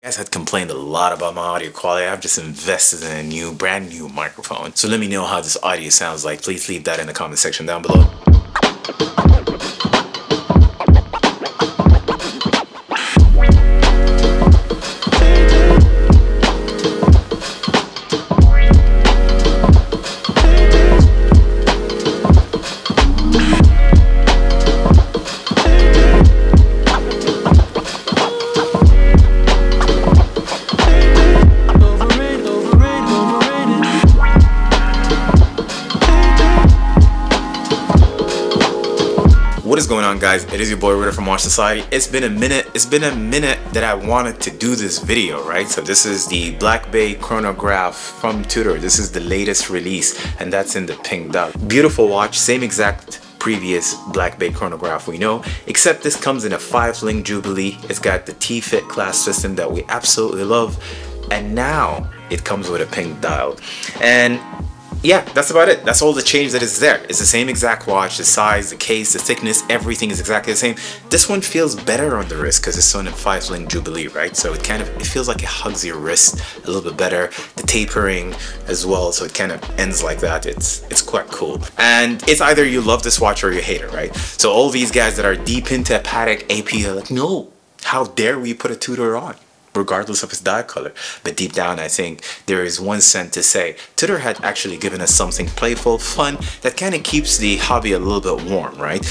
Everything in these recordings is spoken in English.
You guys had complained a lot about my audio quality. I've just invested in a brand new microphone. So let me know how this audio sounds like. Please leave that in the comment section down below. What is going on, guys? It is your boy Ritter from Watch Society. It's been a minute that I wanted to do this video, right? So this is the Black Bay chronograph from Tudor. This is the latest release, and that's in the pink dot. Beautiful watch, same exact previous Black Bay chronograph we know, except this comes in a 5-link Jubilee. It's got the T-Fit class system that we absolutely love, and now it comes with a pink dial. And yeah, that's about it. That's all the change that is there. It's the same exact watch, the size, the case, the thickness, everything is exactly the same. This one feels better on the wrist because it's on a 5-link Jubilee, right? So it feels like it hugs your wrist a little bit better. The tapering as well, so it kind of ends like that. It's quite cool. And it's either you love this watch or you hate it, right? So all these guys that are deep into Patek AP are like, no, how dare we put a Tudor on, regardless of its dye color. But deep down, I think there is one cent to say Tudor had actually given us something playful, fun, that kind of keeps the hobby a little bit warm, right?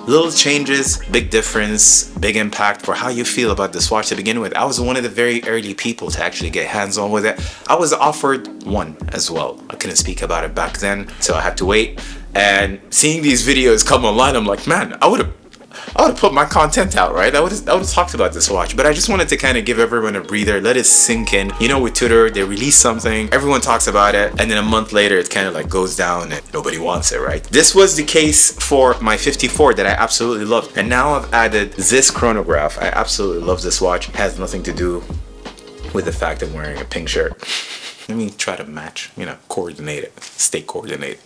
Little changes, big difference, big impact for how you feel about this watch to begin with. I was one of the very early people to actually get hands-on with it. I was offered one as well. I couldn't speak about it back then, so I had to wait. And seeing these videos come online, I'm like, man, I would have put my content out, right? I would have talked about this watch, but I just wanted to kind of give everyone a breather, let it sink in. You know, with Tudor, they release something, everyone talks about it, and then a month later, it kind of like goes down and nobody wants it, right? This was the case for my 54 that I absolutely loved, and now I've added this chronograph. I absolutely love this watch. It has nothing to do with the fact I'm wearing a pink shirt. Let me try to match, you know, coordinate it, stay coordinated.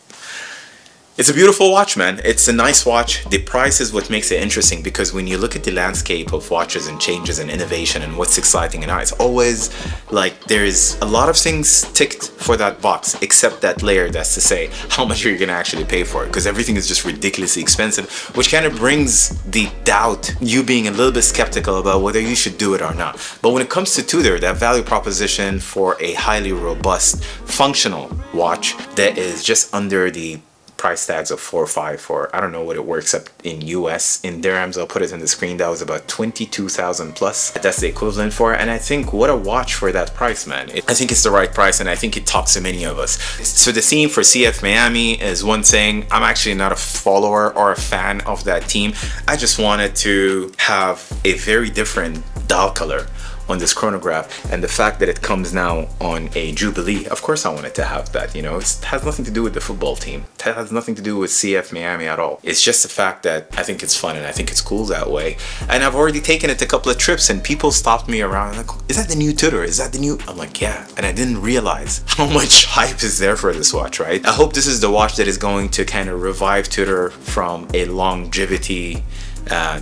It's a beautiful watch, man. It's a nice watch. The price is what makes it interesting, because when you look at the landscape of watches and changes and innovation and what's exciting and how it's always like there's a lot of things ticked for that box, except that layer, that's to say how much are you gonna actually pay for it, because everything is just ridiculously expensive, which kind of brings the doubt, you being a little bit skeptical about whether you should do it or not. But when it comes to Tudor, that value proposition for a highly robust, functional watch that is just under the price tags of 4 or 5 for, I don't know what it works up in US. In dirhams, I'll put it in the screen, that was about 22,000 plus. That's the equivalent for it. And I think what a watch for that price, man. I think it's the right price, and I think it talks to many of us. So the theme for CF Miami is one thing. I'm actually not a follower or a fan of that team. I just wanted to have a very different dial color on this chronograph, and the fact that it comes now on a Jubilee, of course I wanted to have that. You know, it has nothing to do with the football team. It has nothing to do with CF Miami at all. It's just the fact that I think it's fun and I think it's cool that way. And I've already taken it a couple of trips, and people stopped me around like, is that the new Tudor? Is that the new? I'm like, yeah. And I didn't realize how much hype is there for this watch, right? I hope this is the watch that is going to kind of revive Tudor from a longevity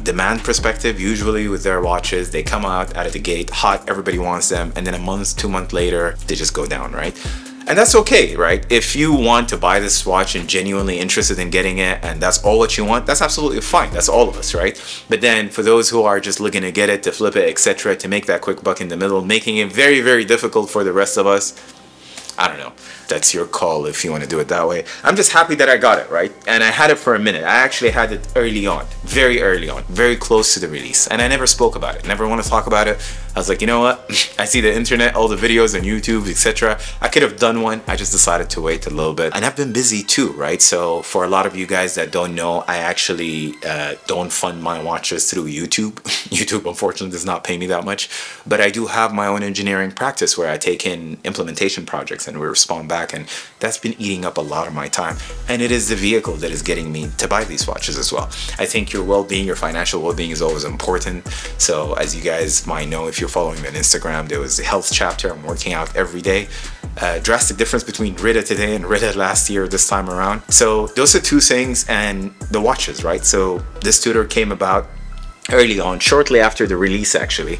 demand perspective. Usually with their watches, they come out of the gate hot, everybody wants them, and then a month, 2 months later, they just go down, right? And that's okay, right? If you want to buy this watch and genuinely interested in getting it, and that's all what you want, that's absolutely fine. That's all of us, right? But then for those who are just looking to get it, to flip it, etc., to make that quick buck in the middle, making it very, very difficult for the rest of us, I don't know. That's your call if you want to do it that way. I'm just happy that I got it, right? And I had it for a minute. I actually had it early on, very early on, very close to the release. And I never spoke about it, never want to talk about it. I was like, you know what? I see the internet, all the videos on YouTube, etc. I could have done one. I just decided to wait a little bit. And I've been busy too, right? So for a lot of you guys that don't know, I actually don't fund my watches through YouTube. YouTube, unfortunately, does not pay me that much. But I do have my own engineering practice where I take in implementation projects and we respond back. And that's been eating up a lot of my time. And it is the vehicle that is getting me to buy these watches as well. I think your well-being, your financial well-being is always important. So as you guys might know, if you're following me on Instagram, there was a health chapter. I'm working out every day. Drastic difference between Rita today and Rita last year this time around. So those are two things, and the watches, right? So this Tudor came about early on, shortly after the release actually.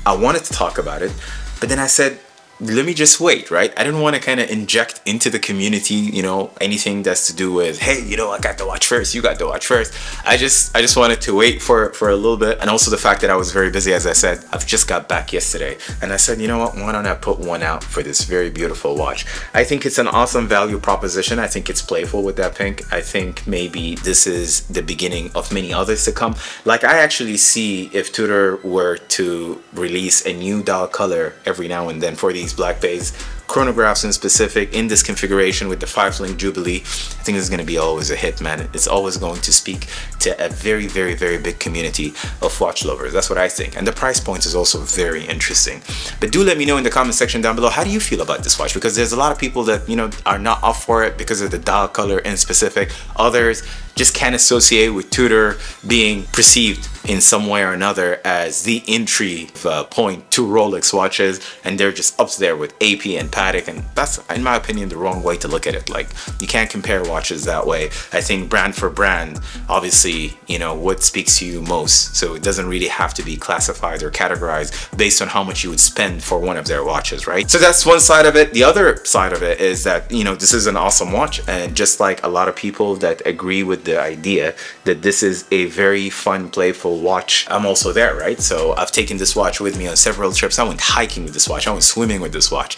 I wanted to talk about it, but then I said, let me just wait, right? I didn't want to kind of inject into the community, you know, anything that's to do with, hey, you know, I got the watch first, you got the watch first. I just wanted to wait for a little bit. And also the fact that I was very busy, as I said. I've just got back yesterday, and I said, you know what, why don't I put one out for this very beautiful watch? I think it's an awesome value proposition. I think it's playful with that pink. I think maybe this is the beginning of many others to come. Like, I actually see if Tudor were to release a new dial color every now and then for these black bays, chronographs in specific, in this configuration with the 5-link Jubilee, I think this is going to be always a hit, man. It's always going to speak to a very, very, very big community of watch lovers. That's what I think. And the price point is also very interesting. But do let me know in the comment section down below, how do you feel about this watch? Because there's a lot of people that, you know, are not up for it because of the dial color in specific. Others just can't associate with Tudor being perceived in some way or another as the entry point to Rolex watches, and they're just up there with AP and Patek, and that's, in my opinion, the wrong way to look at it. Like, you can't compare watches that way. I think brand for brand, obviously, you know, what speaks to you most, so it doesn't really have to be classified or categorized based on how much you would spend for one of their watches, right? So that's one side of it. The other side of it is that, you know, this is an awesome watch, and just like a lot of people that agree with the idea that this is a very fun, playful watch, I'm also there, right? So I've taken this watch with me on several trips. I went hiking with this watch, I went swimming with this watch.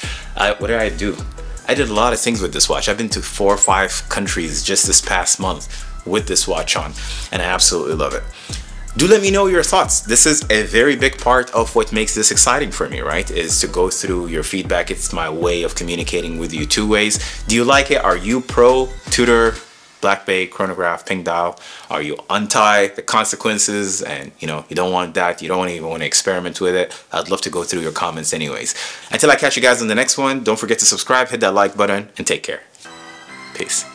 What did I do? I did a lot of things with this watch. I've been to 4 or 5 countries just this past month with this watch on, and I absolutely love it. Do let me know your thoughts. This is a very big part of what makes this exciting for me, right? Is to go through your feedback. It's my way of communicating with you 2 ways. Do you like it? Are you pro Tudor Black Bay chronograph pink dial? Are you anti the consequences, and you know, you don't want that, you don't even want to experiment with it? I'd love to go through your comments anyways. Until I catch you guys on the next one, don't forget to subscribe, hit that like button, and take care. Peace.